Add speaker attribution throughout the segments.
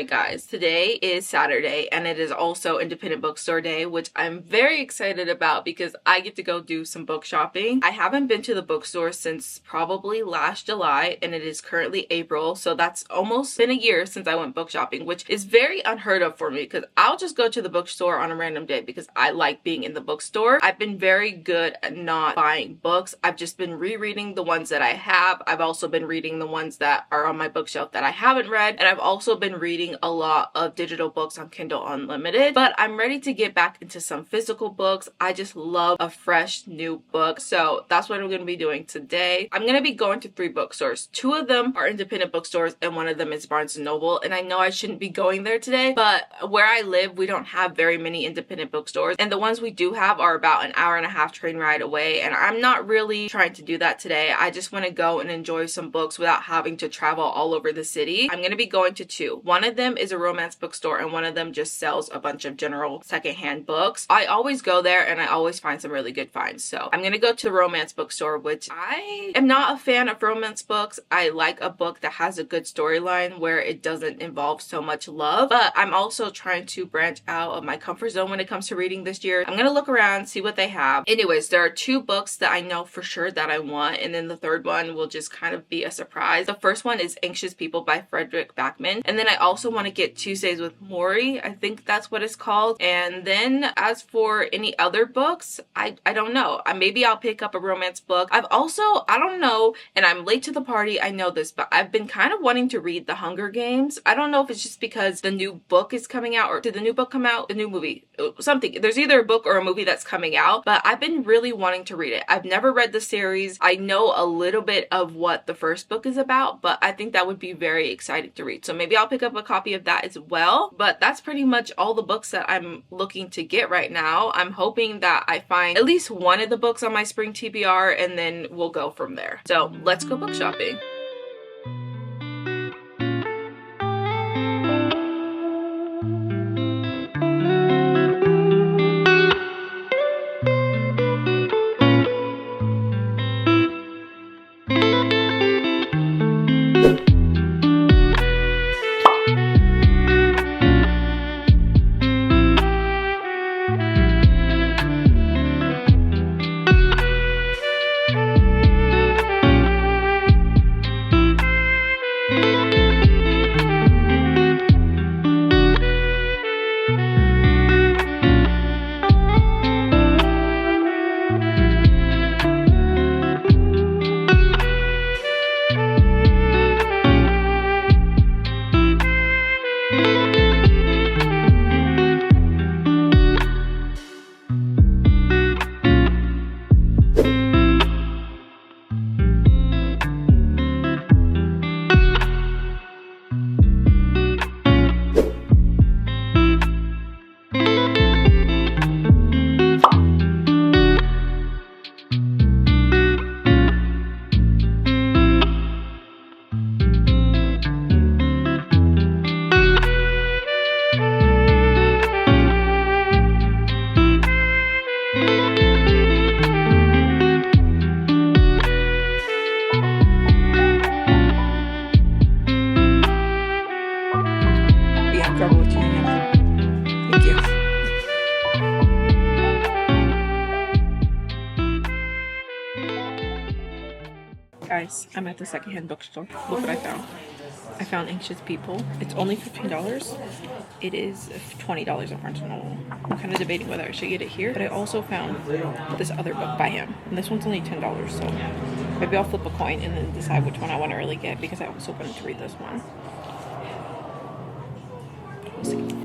Speaker 1: Alright guys, today is Saturday and it is also Independent Bookstore Day, which I'm very excited about because I get to go do some book shopping. I haven't been to the bookstore since probably last July and it is currently April, so that's almost been a year since I went book shopping, which is very unheard of for me because I'll just go to the bookstore on a random day because I like being in the bookstore. I've been very good at not buying books. I've just been rereading the ones that I have. I've also been reading the ones that are on my bookshelf that I haven't read, and I've also been reading a lot of digital books on Kindle Unlimited, but I'm ready to get back into some physical books. I just love a fresh new book, so that's what I'm going to be doing today. I'm going to be going to 3 bookstores. 2 of them are independent bookstores and 1 of them is Barnes & Noble, and I know I shouldn't be going there today, but where I live we don't have very many independent bookstores, and the ones we do have are about an hour-and-a-half train ride away, and I'm not really trying to do that today. I just want to go and enjoy some books without having to travel all over the city. I'm going to be going to 2. One of them is a romance bookstore and one of them just sells a bunch of general secondhand books. I always go there and I always find some really good finds. So I'm going to go to the romance bookstore, which I am not a fan of romance books. I like a book that has a good storyline where it doesn't involve so much love, but I'm also trying to branch out of my comfort zone when it comes to reading this year. I'm going to look around, see what they have. Anyways, there are 2 books that I know for sure that I want, and then the third one will just kind of be a surprise. The first one is Anxious People by Frederick Backman, and then I also want to get Tuesdays with Maury. I think that's what it's called. And then as for any other books, I don't know. Maybe I'll pick up a romance book. I don't know, and I'm late to the party, I know this, but I've been kind of wanting to read The Hunger Games. I don't know if it's just because the new book is coming out, or did the new book come out? The new movie? Something. There's either a book or a movie that's coming out, but I've been really wanting to read it. I've never read the series. I know a little bit of what the first book is about, but I think that would be very exciting to read. So maybe I'll pick up a copy of that as well. But that's pretty much all the books that I'm looking to get right now. I'm hoping that I find at least one of the books on my spring TBR and then we'll go from there. So let's go book shopping. Guys, I'm at the secondhand bookstore. Look what I found. I found Anxious People. It's only $15. It is $20 at Barnes & Noble. I'm kind of debating whether I should get it here, but I also found this other book by him, and this one's only $10, so maybe I'll flip a coin and then decide which one I want to really get because I also wanted to read this one. We'll see.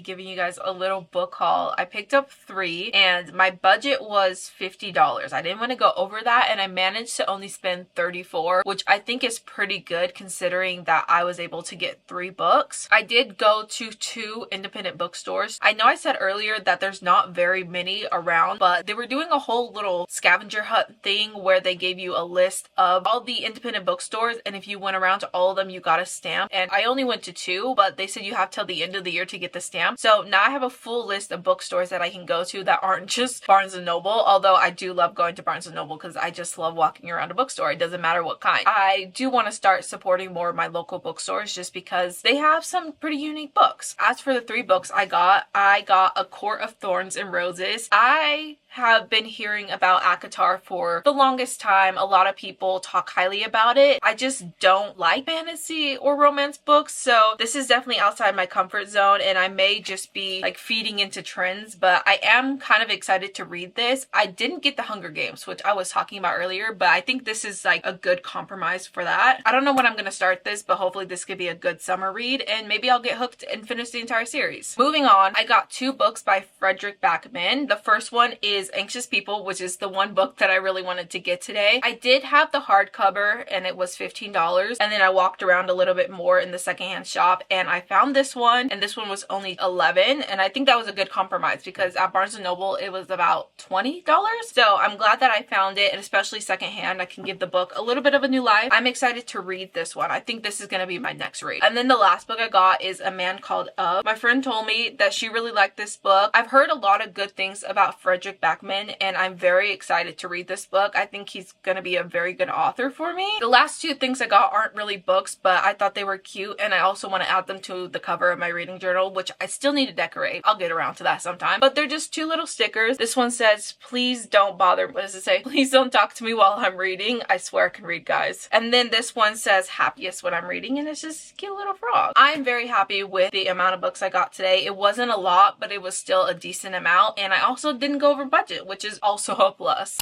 Speaker 1: giving you guys a little book haul. I picked up 3 and my budget was $50. I didn't want to go over that and I managed to only spend $34, which I think is pretty good considering that I was able to get 3 books. I did go to 2 independent bookstores. I know I said earlier that there's not very many around, but they were doing a whole little scavenger hunt thing where they gave you a list of all the independent bookstores, and if you went around to all of them, you got a stamp. And I only went to 2, but they said you have till the end of the year to get the stamp. So now I have a full list of bookstores that I can go to that aren't just Barnes & Noble, although I do love going to Barnes & Noble because I just love walking around a bookstore. It doesn't matter what kind. I do want to start supporting more of my local bookstores just because they have some pretty unique books. As for the 3 books I got A Court of Thorns and Roses. I have been hearing about ACOTAR for the longest time. A lot of people talk highly about it. I just don't like fantasy or romance books, so this is definitely outside my comfort zone and I may just be like feeding into trends, but I am kind of excited to read this. I didn't get the Hunger Games, which I was talking about earlier, but I think this is like a good compromise for that. I don't know when I'm gonna start this, but hopefully this could be a good summer read and maybe I'll get hooked and finish the entire series. Moving on, I got 2 books by Frederick Backman. The first one is Anxious People, which is the one book that I really wanted to get today. I did have the hardcover and it was $15, and then I walked around a little bit more in the secondhand shop and I found this one, and this one was only $11, and I think that was a good compromise because at Barnes & Noble it was about $20. So I'm glad that I found it, and especially secondhand, I can give the book a little bit of a new life. I'm excited to read this one. I think this is going to be my next read. And then the last book I got is A Man Called Up. My friend told me that she really liked this book. I've heard a lot of good things about Frederick Backman and I'm very excited to read this book. I think he's going to be a very good author for me. The last 2 things I got aren't really books, but I thought they were cute and I also want to add them to the cover of my reading journal, which I still need to decorate. I'll get around to that sometime. But they're just 2 little stickers. This one says, please don't bother. What does it say? Please don't talk to me while I'm reading. I swear I can read, guys. And then this one says happiest when I'm reading, and it's just a cute little frog. I'm very happy with the amount of books I got today. It wasn't a lot, but it was still a decent amount, and I also didn't go over budget, which is also a plus.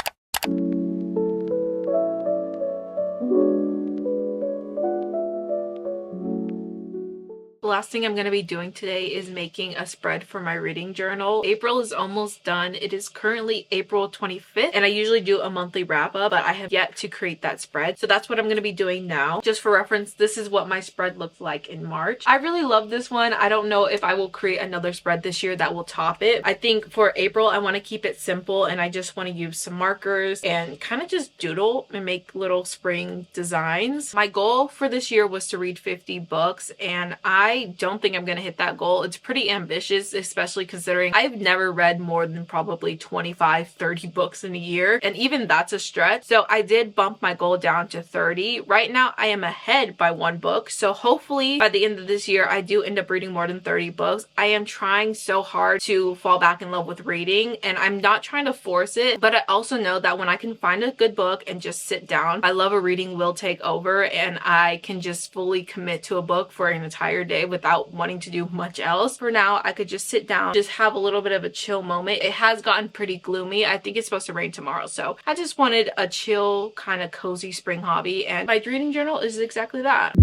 Speaker 1: The last thing I'm going to be doing today is making a spread for my reading journal. April is almost done. It is currently April 25th and I usually do a monthly wrap up, but I have yet to create that spread. So that's what I'm going to be doing now. Just for reference, this is what my spread looked like in March. I really love this one. I don't know if I will create another spread this year that will top it. I think for April, I want to keep it simple and I just want to use some markers and kind of just doodle and make little spring designs. My goal for this year was to read 50 books and I don't think I'm gonna hit that goal. It's pretty ambitious, especially considering I've never read more than probably 25-30 books in a year, and even that's a stretch. So I did bump my goal down to 30. Right now I am ahead by 1 book, so hopefully by the end of this year I do end up reading more than 30 books. I am trying so hard to fall back in love with reading and I'm not trying to force it, but I also know that when I can find a good book and just sit down, I love a reading will take over and I can just fully commit to a book for an entire day without wanting to do much else. For now, I could just sit down, just have a little bit of a chill moment. It has gotten pretty gloomy. I think it's supposed to rain tomorrow, so I just wanted a chill, kind of cozy spring hobby, and my reading journal is exactly that.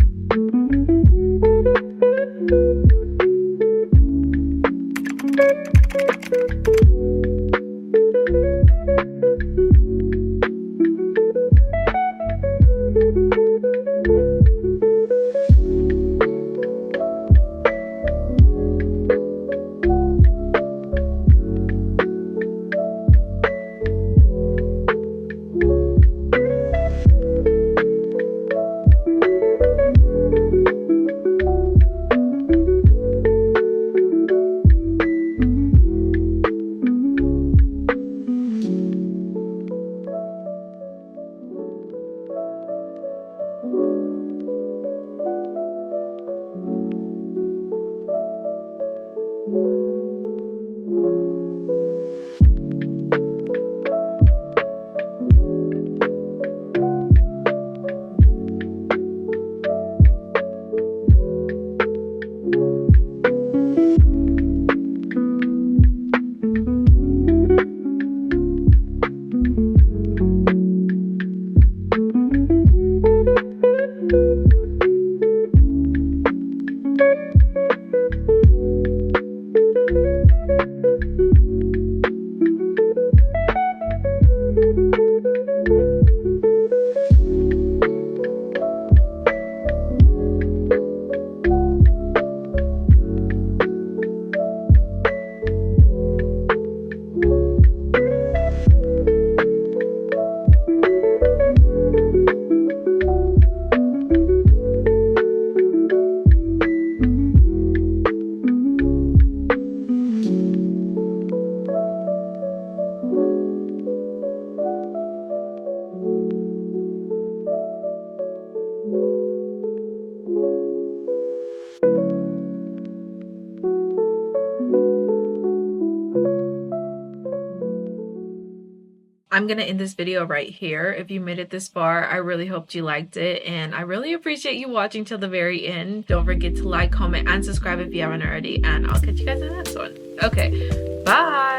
Speaker 1: I'm gonna end this video right here. If you made it this far, I really hoped you liked it, and I really appreciate you watching till the very end. Don't forget to like, comment, and subscribe if you haven't already, and I'll catch you guys in the next one. Okay, bye.